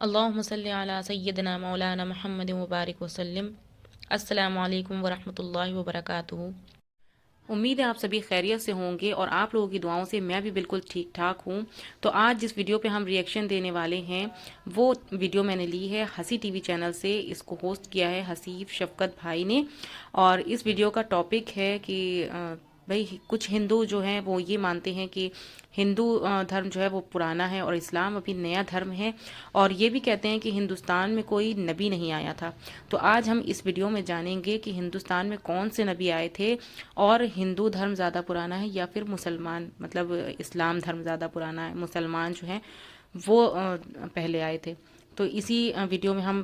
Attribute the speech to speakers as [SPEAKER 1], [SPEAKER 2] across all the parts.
[SPEAKER 1] اللہم صلی علی سیدنا مولانا محمد مبارک وسلم۔ السلام علیکم ورحمۃ اللہ وبرکاتہ۔ امید ہے آپ سبھی خیریت سے ہوں گے اور آپ لوگوں کی دعاؤں سے میں بھی بالکل ٹھیک ٹھاک ہوں۔ تو آج جس ویڈیو پہ ہم ریئیکشن دینے والے ہیں وہ ویڈیو میں نے لی ہے ہنسی ٹی وی چینل سے۔ اس کو ہوسٹ کیا ہے حسیب شفقت بھائی نے، اور اس ویڈیو کا ٹاپک ہے کہ بھئی کچھ ہندو جو ہیں وہ یہ مانتے ہیں کہ ہندو دھرم جو ہے وہ پرانا ہے اور اسلام ابھی نیا دھرم ہے، اور یہ بھی کہتے ہیں کہ ہندوستان میں کوئی نبی نہیں آیا تھا۔ تو آج ہم اس ویڈیو میں جانیں گے کہ ہندوستان میں کون سے نبی آئے تھے، اور ہندو دھرم زیادہ پرانا ہے یا پھر مسلمان، مطلب اسلام دھرم زیادہ پرانا ہے، مسلمان جو ہیں وہ پہلے آئے تھے۔ تو اسی ویڈیو میں ہم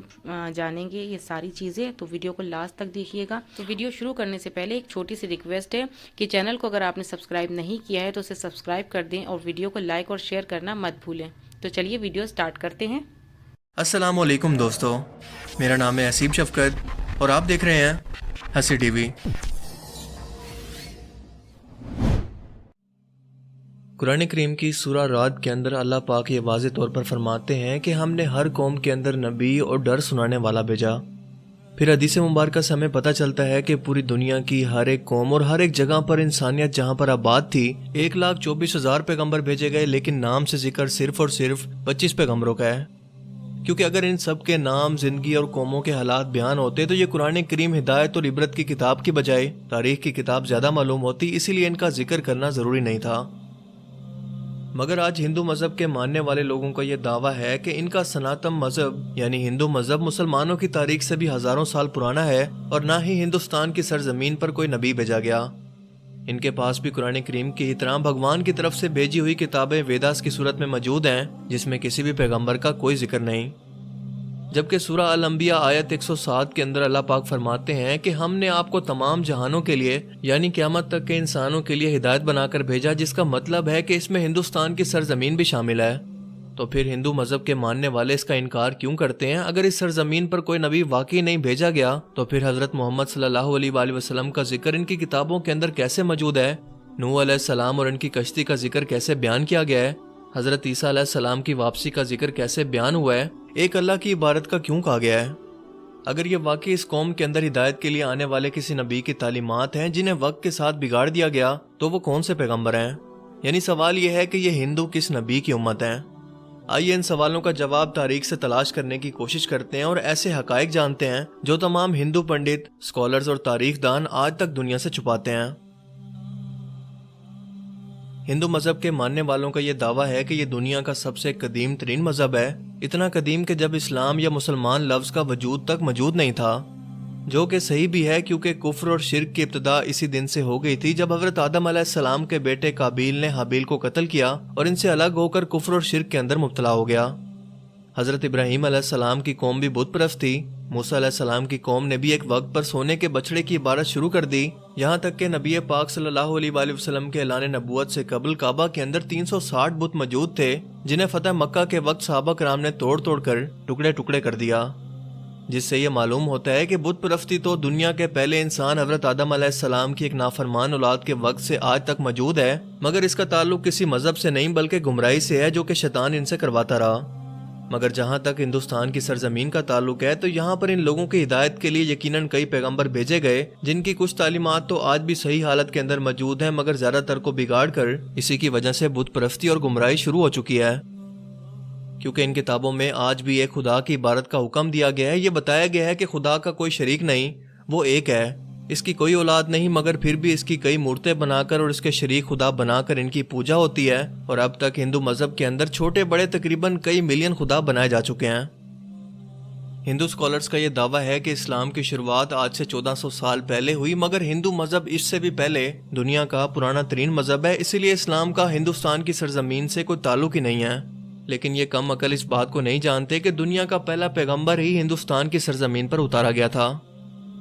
[SPEAKER 1] جانیں گے یہ ساری چیزیں، تو ویڈیو کو لاسٹ تک دیکھیے گا۔ تو ویڈیو شروع کرنے سے پہلے ایک چھوٹی سی ریکویسٹ ہے کہ چینل کو اگر آپ نے سبسکرائب نہیں کیا ہے تو اسے سبسکرائب کر دیں، اور ویڈیو کو لائک اور شیئر کرنا مت بھولیں۔ تو چلیے ویڈیو سٹارٹ کرتے ہیں۔
[SPEAKER 2] السلام علیکم دوستو، میرا نام ہے حسیب شفقت اور آپ دیکھ رہے ہیں ہنسی ٹی وی۔ قرآن کریم کی سورہ رعد کے اندر اللہ پاک یہ واضح طور پر فرماتے ہیں کہ ہم نے ہر قوم کے اندر نبی اور ڈر سنانے والا بھیجا۔ پھر حدیث مبارکہ سے ہمیں پتہ چلتا ہے کہ پوری دنیا کی ہر ایک قوم اور ہر ایک جگہ پر انسانیت جہاں پر آباد تھی 1,24,000 پیغمبر بھیجے گئے، لیکن نام سے ذکر صرف اور صرف 25 پیغمبروں کا ہے، کیونکہ اگر ان سب کے نام، زندگی اور قوموں کے حالات بیان ہوتے تو یہ قرآن کریم ہدایت اور عبرت کی کتاب کی بجائے تاریخ کی کتاب زیادہ معلوم ہوتی، اسی لیے ان کا ذکر کرنا ضروری نہیں تھا۔ مگر آج ہندو مذہب کے ماننے والے لوگوں کا یہ دعویٰ ہے کہ ان کا سناتم مذہب یعنی ہندو مذہب مسلمانوں کی تاریخ سے بھی ہزاروں سال پرانا ہے، اور نہ ہی ہندوستان کی سرزمین پر کوئی نبی بھیجا گیا۔ ان کے پاس بھی قرآن کریم کی طرح بھگوان کی طرف سے بھیجی ہوئی کتابیں ویداس کی صورت میں موجود ہیں، جس میں کسی بھی پیغمبر کا کوئی ذکر نہیں۔ جبکہ سورہ الانبیاء آیت 107 کے اندر اللہ پاک فرماتے ہیں کہ ہم نے آپ کو تمام جہانوں کے لیے یعنی قیامت تک کے انسانوں کے لیے ہدایت بنا کر بھیجا، جس کا مطلب ہے کہ اس میں ہندوستان کی سرزمین بھی شامل ہے۔ تو پھر ہندو مذہب کے ماننے والے اس کا انکار کیوں کرتے ہیں؟ اگر اس سرزمین پر کوئی نبی واقعی نہیں بھیجا گیا تو پھر حضرت محمد صلی اللہ علیہ وآلہ وسلم کا ذکر ان کی کتابوں کے اندر کیسے موجود ہے؟ نوح علیہ السلام اور ان کی کشتی کا ذکر کیسے بیان کیا گیا ہے؟ حضرت عیسیٰ علیہ السلام کی واپسی کا ذکر کیسے بیان ہوا ہے؟ ایک اللہ کی عبادت کا کیوں کہا گیا ہے؟ اگر یہ واقعی اس قوم کے اندر ہدایت کے لیے آنے والے کسی نبی کی تعلیمات ہیں جنہیں وقت کے ساتھ بگاڑ دیا گیا، تو وہ کون سے پیغمبر ہیں؟ یعنی سوال یہ ہے کہ یہ ہندو کس نبی کی امت ہیں؟ آئیے ان سوالوں کا جواب تاریخ سے تلاش کرنے کی کوشش کرتے ہیں اور ایسے حقائق جانتے ہیں جو تمام ہندو پنڈت، اسکالرز اور تاریخ دان آج تک دنیا سے چھپاتے ہیں۔ ہندو مذہب کے ماننے والوں کا یہ دعویٰ ہے کہ یہ دنیا کا سب سے قدیم ترین مذہب ہے، اتنا قدیم کہ جب اسلام یا مسلمان لفظ کا وجود تک موجود نہیں تھا، جو کہ صحیح بھی ہے کیونکہ کفر اور شرک کی ابتدا اسی دن سے ہو گئی تھی جب حضرت آدم علیہ السلام کے بیٹے قابیل نے حابیل کو قتل کیا اور ان سے الگ ہو کر کفر اور شرک کے اندر مبتلا ہو گیا۔ حضرت ابراہیم علیہ السلام کی قوم بھی بت پرست تھی، موسیٰ علیہ السلام کی قوم نے بھی ایک وقت پر سونے کے بچڑے کی عبادت شروع کر دی، یہاں تک کہ نبی پاک صلی اللہ علیہ وآلہ وسلم کے اعلان نبوت سے قبل کعبہ کے اندر 360 بت موجود تھے، جنہیں فتح مکہ کے وقت صحابہ کرام نے توڑ توڑ کر ٹکڑے ٹکڑے کر دیا، جس سے یہ معلوم ہوتا ہے کہ بت پرستی تو دنیا کے پہلے انسان حضرت آدم علیہ السلام کی ایک نافرمان اولاد کے وقت سے آج تک موجود ہے، مگر اس کا تعلق کسی مذہب سے نہیں بلکہ گمراہی سے ہے جو کہ شیطان ان سے کرواتا رہا۔ مگر جہاں تک ہندوستان کی سرزمین کا تعلق ہے تو یہاں پر ان لوگوں کی ہدایت کے لیے یقیناً کئی پیغمبر بھیجے گئے، جن کی کچھ تعلیمات تو آج بھی صحیح حالت کے اندر موجود ہیں، مگر زیادہ تر کو بگاڑ کر اسی کی وجہ سے بت پرستی اور گمراہی شروع ہو چکی ہے، کیونکہ ان کتابوں میں آج بھی ایک خدا کی عبادت کا حکم دیا گیا ہے۔ یہ بتایا گیا ہے کہ خدا کا کوئی شریک نہیں، وہ ایک ہے، اس کی کوئی اولاد نہیں، مگر پھر بھی اس کی کئی مورتیں بنا کر اور اس کے شریک خدا بنا کر ان کی پوجا ہوتی ہے، اور اب تک ہندو مذہب کے اندر چھوٹے بڑے تقریباً کئی ملین خدا بنائے جا چکے ہیں۔ ہندو اسکالرز کا یہ دعویٰ ہے کہ اسلام کی شروعات آج سے 1400 سال پہلے ہوئی، مگر ہندو مذہب اس سے بھی پہلے دنیا کا پرانا ترین مذہب ہے، اسی لیے اسلام کا ہندوستان کی سرزمین سے کوئی تعلق ہی نہیں ہے۔ لیکن یہ کم عقل اس بات کو نہیں جانتے کہ دنیا کا پہلا پیغمبر ہی ہندوستان کی سرزمین پر اتارا گیا تھا۔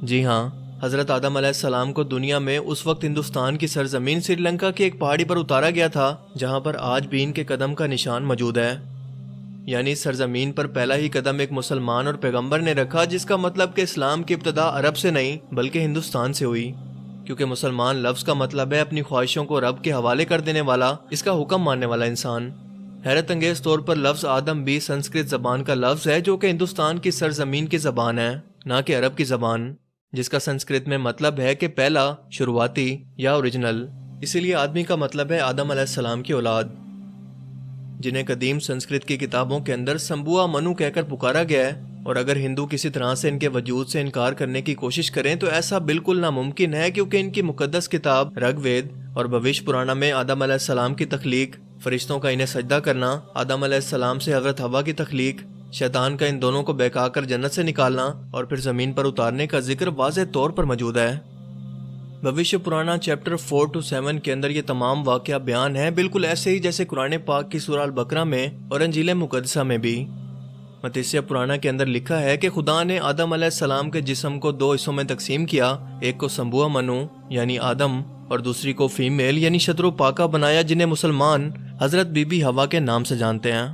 [SPEAKER 2] جی ہاں، حضرت آدم علیہ السلام کو دنیا میں اس وقت ہندوستان کی سرزمین سری لنکا کی ایک پہاڑی پر اتارا گیا تھا، جہاں پر آج بھی ان کے قدم کا نشان موجود ہے۔ یعنی سرزمین پر پہلا ہی قدم ایک مسلمان اور پیغمبر نے رکھا، جس کا مطلب کہ اسلام کی ابتدا عرب سے نہیں بلکہ ہندوستان سے ہوئی، کیونکہ مسلمان لفظ کا مطلب ہے اپنی خواہشوں کو رب کے حوالے کر دینے والا، اس کا حکم ماننے والا انسان۔ حیرت انگیز طور پر لفظ آدم بھی سنسکرت زبان کا لفظ ہے جو کہ ہندوستان کی سرزمین کی زبان ہے، نہ کہ عرب کی زبان، جس کا سنسکرت میں مطلب ہے کہ پہلا، شروعاتی یا اوریجنل۔ اسی لیے آدمی کا مطلب ہے آدم علیہ السلام کی اولاد، جنہیں قدیم سنسکرت کی کتابوں کے اندر سمبوا منو کہہ کر پکارا گیا ہے، اور اگر ہندو کسی طرح سے ان کے وجود سے انکار کرنے کی کوشش کریں تو ایسا بالکل ناممکن ہے، کیونکہ ان کی مقدس کتاب رگ وید اور بھوش پرانا میں آدم علیہ السلام کی تخلیق، فرشتوں کا انہیں سجدہ کرنا، آدم علیہ السلام سے حضرت حوا کی تخلیق، شیطان کا ان دونوں کو بہکا کر جنت سے نکالنا اور پھر زمین پر اتارنے کا ذکر واضح طور پر موجود ہے۔ بھوش پرانا چیپٹر 4 to 7 کے اندر یہ تمام واقعہ بیان ہے، بالکل ایسے ہی جیسے قرآن پاک کی سورہ البقرہ میں اور انجیل مقدسہ میں بھی۔ متسیہ پرانا کے اندر لکھا ہے کہ خدا نے آدم علیہ السلام کے جسم کو 2 حصوں میں تقسیم کیا، ایک کو سمبوا منو یعنی آدم اور دوسری کو فیمیل یعنی شترو پاکا بنایا، جنہیں مسلمان حضرت بی بی حوا کے نام سے جانتے ہیں،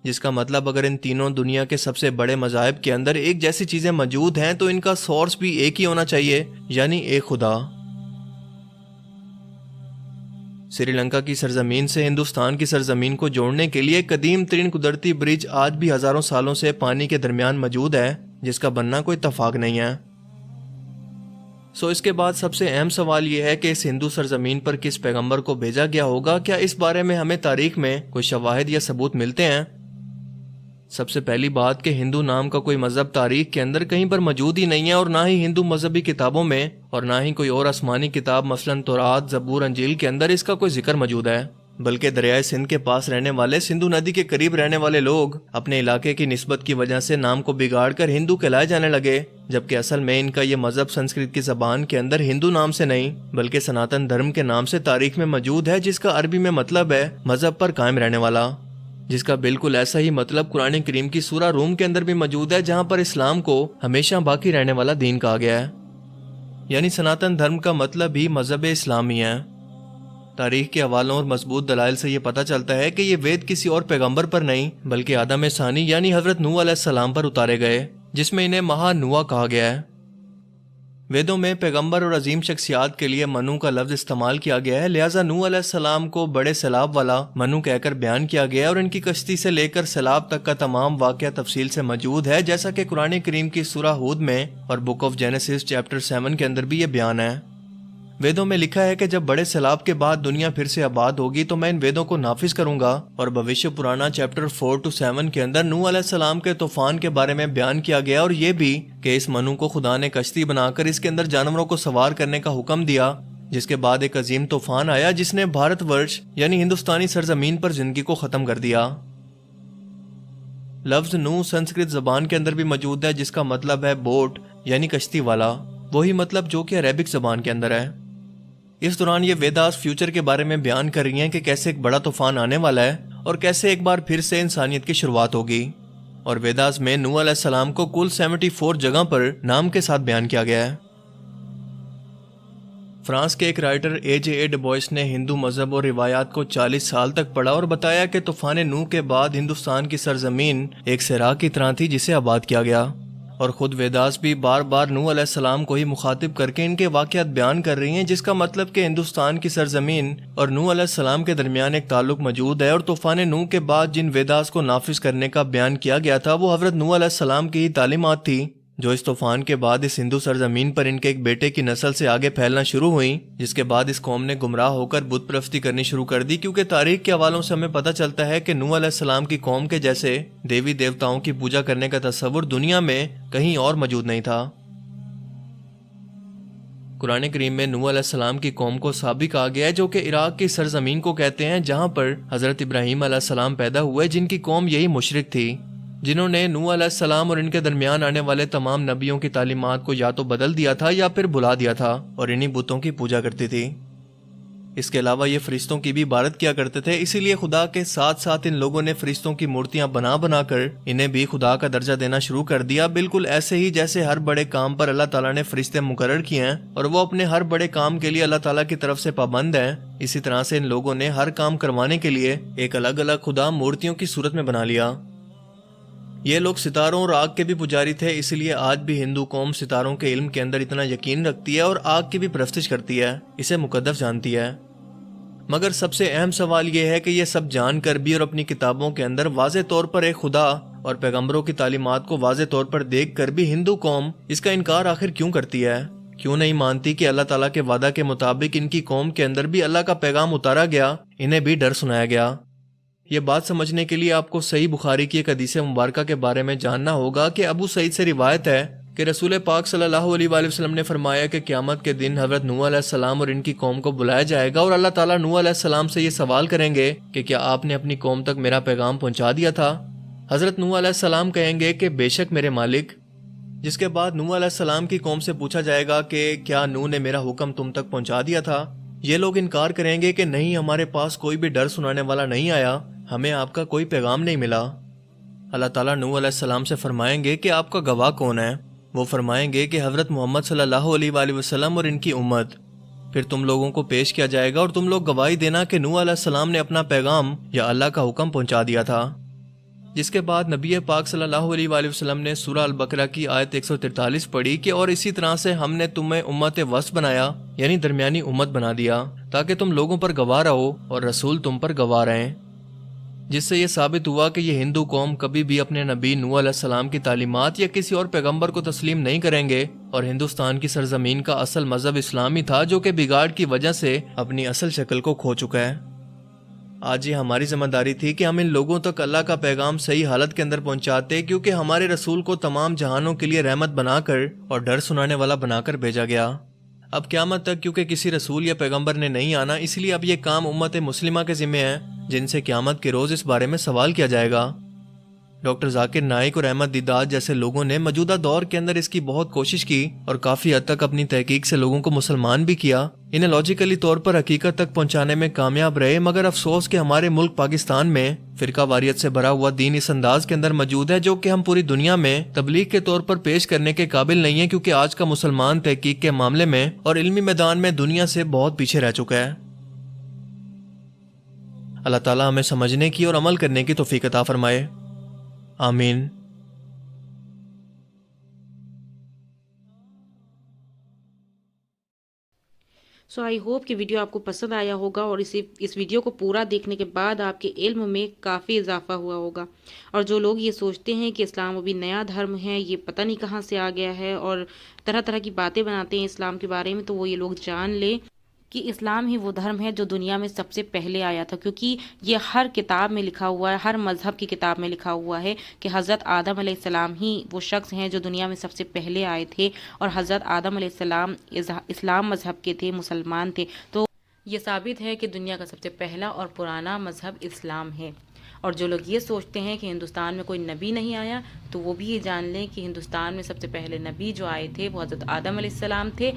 [SPEAKER 2] جس کا مطلب اگر ان تینوں دنیا کے سب سے بڑے مذاہب کے اندر ایک جیسی چیزیں موجود ہیں تو ان کا سورس بھی ایک ہی ہونا چاہیے، یعنی ایک خدا۔ سری لنکا کی سرزمین سے ہندوستان کی سرزمین کو جوڑنے کے لیے قدیم ترین قدرتی برج آج بھی ہزاروں سالوں سے پانی کے درمیان موجود ہے، جس کا بننا کوئی اتفاق نہیں ہے۔ اس کے بعد سب سے اہم سوال یہ ہے کہ اس ہندو سرزمین پر کس پیغمبر کو بھیجا گیا ہوگا؟ کیا اس بارے میں ہمیں تاریخ میں کوئی شواہد یا ثبوت ملتے ہیں؟ سب سے پہلی بات کہ ہندو نام کا کوئی مذہب تاریخ کے اندر کہیں پر موجود ہی نہیں ہے، اور نہ ہی ہندو مذہبی کتابوں میں اور نہ ہی کوئی اور آسمانی کتاب مثلاً تورات، زبور، انجیل کے اندر اس کا کوئی ذکر موجود ہے، بلکہ دریائے سندھ کے پاس رہنے والے، سندھو ندی کے قریب رہنے والے لوگ اپنے علاقے کی نسبت کی وجہ سے نام کو بگاڑ کر ہندو کہلائے جانے لگے، جبکہ اصل میں ان کا یہ مذہب سنسکرت کی زبان کے اندر ہندو نام سے نہیں بلکہ سناتن دھرم کے نام سے تاریخ میں موجود ہے، جس کا عربی میں مطلب ہے مذہب پر قائم رہنے والا، جس کا بالکل ایسا ہی مطلب قرآن کریم کی سورہ روم کے اندر بھی موجود ہے، جہاں پر اسلام کو ہمیشہ باقی رہنے والا دین کہا گیا ہے، یعنی سناتن دھرم کا مطلب ہی مذہب اسلامی ہے۔ تاریخ کے حوالوں اور مضبوط دلائل سے یہ پتہ چلتا ہے کہ یہ وید کسی اور پیغمبر پر نہیں بلکہ آدم ثانی یعنی حضرت نوح علیہ السلام پر اتارے گئے، جس میں انہیں مہا نوح کہا گیا ہے۔ ویدوں میں پیغمبر اور عظیم شخصیات کے لیے منو کا لفظ استعمال کیا گیا ہے، لہٰذا نوح علیہ السلام کو بڑے سیلاب والا منو کہہ کر بیان کیا گیا ہے، اور ان کی کشتی سے لے کر سیلاب تک کا تمام واقعہ تفصیل سے موجود ہے، جیسا کہ قرآن کریم کی سورہ ہود میں اور بک آف جینیسس چیپٹر 7 کے اندر بھی یہ بیان ہے۔ ویدوں میں لکھا ہے کہ جب بڑے سیلاب کے بعد دنیا پھر سے آباد ہوگی تو میں ان ویدوں کو نافذ کروں گا، اور بھوش پرانا چیپٹر 4 to 7 کے اندر نوح علیہ السلام کے طوفان کے بارے میں بیان کیا گیا، اور یہ بھی کہ اس منو کو خدا نے کشتی بنا کر اس کے اندر جانوروں کو سوار کرنے کا حکم دیا، جس کے بعد ایک عظیم طوفان آیا جس نے بھارت ورش یعنی ہندوستانی سرزمین پر زندگی کو ختم کر دیا۔ لفظ نوح سنسکرت زبان کے اندر بھی موجود ہے، جس کا مطلب ہے بوٹ یعنی کشتی والا، وہی مطلب جو کہ عربک زبان کے اندر ہے۔ اس دوران یہ ویداس فیوچر کے بارے میں بیان کر رہی ہیں کہ کیسے ایک بڑا طوفان آنے والا ہے اور کیسے ایک بار پھر سے انسانیت کی شروعات ہوگی، اور ویداس میں نوح علیہ السلام کو کل 74 جگہ پر نام کے ساتھ بیان کیا گیا ہے۔ فرانس کے ایک رائٹر A.J.A. ڈبوئس نے ہندو مذہب اور روایات کو 40 سال تک پڑھا اور بتایا کہ طوفان نوح کے بعد ہندوستان کی سرزمین ایک صحرا کی طرح تھی جسے آباد کیا گیا، اور خود ویداس بھی بار بار نوح علیہ السلام کو ہی مخاطب کر کے ان کے واقعات بیان کر رہی ہیں، جس کا مطلب کہ ہندوستان کی سرزمین اور نوح علیہ السلام کے درمیان ایک تعلق موجود ہے، اور طوفان نوح کے بعد جن ویداس کو نافذ کرنے کا بیان کیا گیا تھا وہ حضرت نوح علیہ السلام کی ہی تعلیمات تھی، جو اس طوفان کے بعد اس ہندو سرزمین پر ان کے ایک بیٹے کی نسل سے آگے پھیلنا شروع ہوئیں، جس کے بعد اس قوم نے گمراہ ہو کر بت پرستی کرنی شروع کر دی، کیونکہ تاریخ کے حوالوں سے ہمیں پتہ چلتا ہے کہ نوح علیہ السلام کی قوم کے جیسے دیوی دیوتاؤں کی پوجا کرنے کا تصور دنیا میں کہیں اور موجود نہیں تھا۔ قرآن کریم میں نوح علیہ السلام کی قوم کو سابی کہا گیا ہے، جو کہ عراق کی سرزمین کو کہتے ہیں، جہاں پر حضرت ابراہیم علیہ السلام پیدا ہوئے، جن کی قوم یہی مشرک تھی، جنہوں نے نوح علیہ السلام اور ان کے درمیان آنے والے تمام نبیوں کی تعلیمات کو یا تو بدل دیا تھا یا پھر بھلا دیا تھا، اور انہی بتوں کی پوجا کرتی تھی۔ اس کے علاوہ یہ فرشتوں کی بھی عبادت کیا کرتے تھے، اسی لیے خدا کے ساتھ ساتھ ان لوگوں نے فرشتوں کی مورتیاں بنا بنا کر انہیں بھی خدا کا درجہ دینا شروع کر دیا، بالکل ایسے ہی جیسے ہر بڑے کام پر اللہ تعالیٰ نے فرشتے مقرر کیے ہیں اور وہ اپنے ہر بڑے کام کے لیے اللہ تعالیٰ کی طرف سے پابند ہیں، اسی طرح سے ان لوگوں نے ہر کام کروانے کے لیے ایک الگ الگ خدا مورتیوں کی صورت میں بنا لیا۔ یہ لوگ ستاروں اور آگ کے بھی پجاری تھے، اس لیے آج بھی ہندو قوم ستاروں کے علم کے اندر اتنا یقین رکھتی ہے اور آگ کی بھی پرستش کرتی ہے، اسے مقدس جانتی ہے۔ مگر سب سے اہم سوال یہ ہے کہ یہ سب جان کر بھی اور اپنی کتابوں کے اندر واضح طور پر ایک خدا اور پیغمبروں کی تعلیمات کو واضح طور پر دیکھ کر بھی ہندو قوم اس کا انکار آخر کیوں کرتی ہے؟ کیوں نہیں مانتی کہ اللہ تعالیٰ کے وعدہ کے مطابق ان کی قوم کے اندر بھی اللہ کا پیغام اتارا گیا، انہیں بھی ڈر سنایا گیا؟ یہ بات سمجھنے کے لیے آپ کو صحیح بخاری کی ایک حدیث مبارکہ کے بارے میں جاننا ہوگا کہ ابو سعید سے روایت ہے کہ رسول پاک صلی اللہ علیہ وآلہ وسلم نے فرمایا کہ قیامت کے دن حضرت نوح علیہ السلام اور ان کی قوم کو بلایا جائے گا اور اللہ تعالیٰ نوح علیہ السلام سے یہ سوال کریں گے کہ کیا آپ نے اپنی قوم تک میرا پیغام پہنچا دیا تھا؟ حضرت نوح علیہ السلام کہیں گے کہ بے شک میرے مالک۔ جس کے بعد نوح علیہ السلام کی قوم سے پوچھا جائے گا کہ کیا نوح نے میرا حکم تم تک پہنچا دیا تھا؟ یہ لوگ انکار کریں گے کہ نہیں، ہمارے پاس کوئی بھی ڈر سنانے والا نہیں آیا، ہمیں آپ کا کوئی پیغام نہیں ملا۔ اللہ تعالیٰ نوح علیہ السلام سے فرمائیں گے کہ آپ کا گواہ کون ہے؟ وہ فرمائیں گے کہ حضرت محمد صلی اللہ علیہ وآلہ وسلم اور ان کی امت۔ پھر تم لوگوں کو پیش کیا جائے گا اور تم لوگ گواہی دینا کہ نوح علیہ السلام نے اپنا پیغام یا اللہ کا حکم پہنچا دیا تھا۔ جس کے بعد نبی پاک صلی اللہ علیہ وآلہ وسلم نے سورہ البقرہ کی آیت 143 پڑھی کہ اور اسی طرح سے ہم نے تمہیں امت وسط بنایا، یعنی درمیانی امت بنا دیا، تاکہ تم لوگوں پر گواہ رہو اور رسول تم پر گواہ رہیں۔ جس سے یہ ثابت ہوا کہ یہ ہندو قوم کبھی بھی اپنے نبی نوح علیہ السلام کی تعلیمات یا کسی اور پیغمبر کو تسلیم نہیں کریں گے، اور ہندوستان کی سرزمین کا اصل مذہب اسلام ہی تھا جو کہ بگاڑ کی وجہ سے اپنی اصل شکل کو کھو چکا ہے۔ آج یہ ہماری ذمہ داری تھی کہ ہم ان لوگوں تک اللہ کا پیغام صحیح حالت کے اندر پہنچاتے، کیونکہ ہمارے رسول کو تمام جہانوں کے لیے رحمت بنا کر اور ڈر سنانے والا بنا کر بھیجا گیا۔ اب قیامت تک کیونکہ کسی رسول یا پیغمبر نے نہیں آنا، اس لیے اب یہ کام امت مسلمہ کے ذمہ ہے، جن سے قیامت کے روز اس بارے میں سوال کیا جائے گا۔ ڈاکٹر ذاکر نائک اور احمد دیدات جیسے لوگوں نے موجودہ دور کے اندر اس کی بہت کوشش کی اور کافی حد تک اپنی تحقیق سے لوگوں کو مسلمان بھی کیا، انہیں لاجیکلی طور پر حقیقت تک پہنچانے میں کامیاب رہے، مگر افسوس کہ ہمارے ملک پاکستان میں فرقہ واریت سے بھرا ہوا دین اس انداز کے اندر موجود ہے جو کہ ہم پوری دنیا میں تبلیغ کے طور پر پیش کرنے کے قابل نہیں ہیں، کیونکہ آج کا مسلمان تحقیق کے معاملے میں اور علمی میدان میں دنیا سے بہت پیچھے رہ چکا ہے۔ اللہ تعالیٰ ہمیں سمجھنے کی اور عمل کرنے کی توفیق عطا فرمائے، آمین۔
[SPEAKER 1] سو آئی ہوپ کہ ویڈیو آپ کو پسند آیا ہوگا اور اس ویڈیو کو پورا دیکھنے کے بعد آپ کے علم میں کافی اضافہ ہوا ہوگا، اور جو لوگ یہ سوچتے ہیں کہ اسلام ابھی نیا دھرم ہے، یہ پتہ نہیں کہاں سے آ گیا ہے اور طرح طرح کی باتیں بناتے ہیں اسلام کے بارے میں، تو وہ یہ لوگ جان لیں کہ اسلام ہی وہ دھرم ہے جو دنیا میں سب سے پہلے آیا تھا، کیونکہ یہ ہر کتاب میں لکھا ہوا ہے، ہر مذہب کی کتاب میں لکھا ہوا ہے کہ حضرت آدم علیہ السلام ہی وہ شخص ہیں جو دنیا میں سب سے پہلے آئے تھے، اور حضرت آدم علیہ السلام اسلام مذہب کے تھے، مسلمان تھے، تو یہ ثابت ہے کہ دنیا کا سب سے پہلا اور پرانا مذہب اسلام ہے۔ اور جو لوگ یہ سوچتے ہیں کہ ہندوستان میں کوئی نبی نہیں آیا، تو وہ بھی یہ جان لیں کہ ہندوستان میں سب سے پہلے نبی جو آئے تھے وہ حضرت آدم علیہ السلام تھے،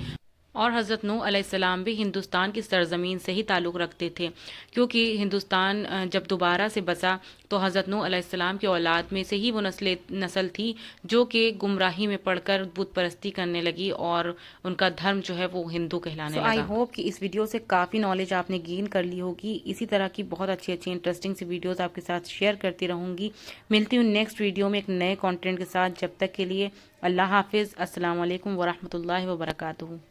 [SPEAKER 1] اور حضرت نوح علیہ السلام بھی ہندوستان کی سرزمین سے ہی تعلق رکھتے تھے، کیونکہ ہندوستان جب دوبارہ سے بسا تو حضرت نوح علیہ السلام کی اولاد میں سے ہی وہ نسل تھی جو کہ گمراہی میں پڑھ کر بت پرستی کرنے لگی، اور ان کا دھرم جو ہے وہ ہندو کہلانے لگا۔ آئی ہوپ کہ اس ویڈیو سے کافی نالج آپ نے گین کر لی ہوگی۔ اسی طرح کی بہت اچھی انٹرسٹنگ سی ویڈیوز آپ کے ساتھ شیئر کرتی رہوں گی۔ ملتی ہوں نیکسٹ ویڈیو میں ایک نئے کانٹینٹ کے ساتھ، جب تک کے لیے اللہ حافظ، السلام علیکم ورحمۃ اللہ وبرکاتہ۔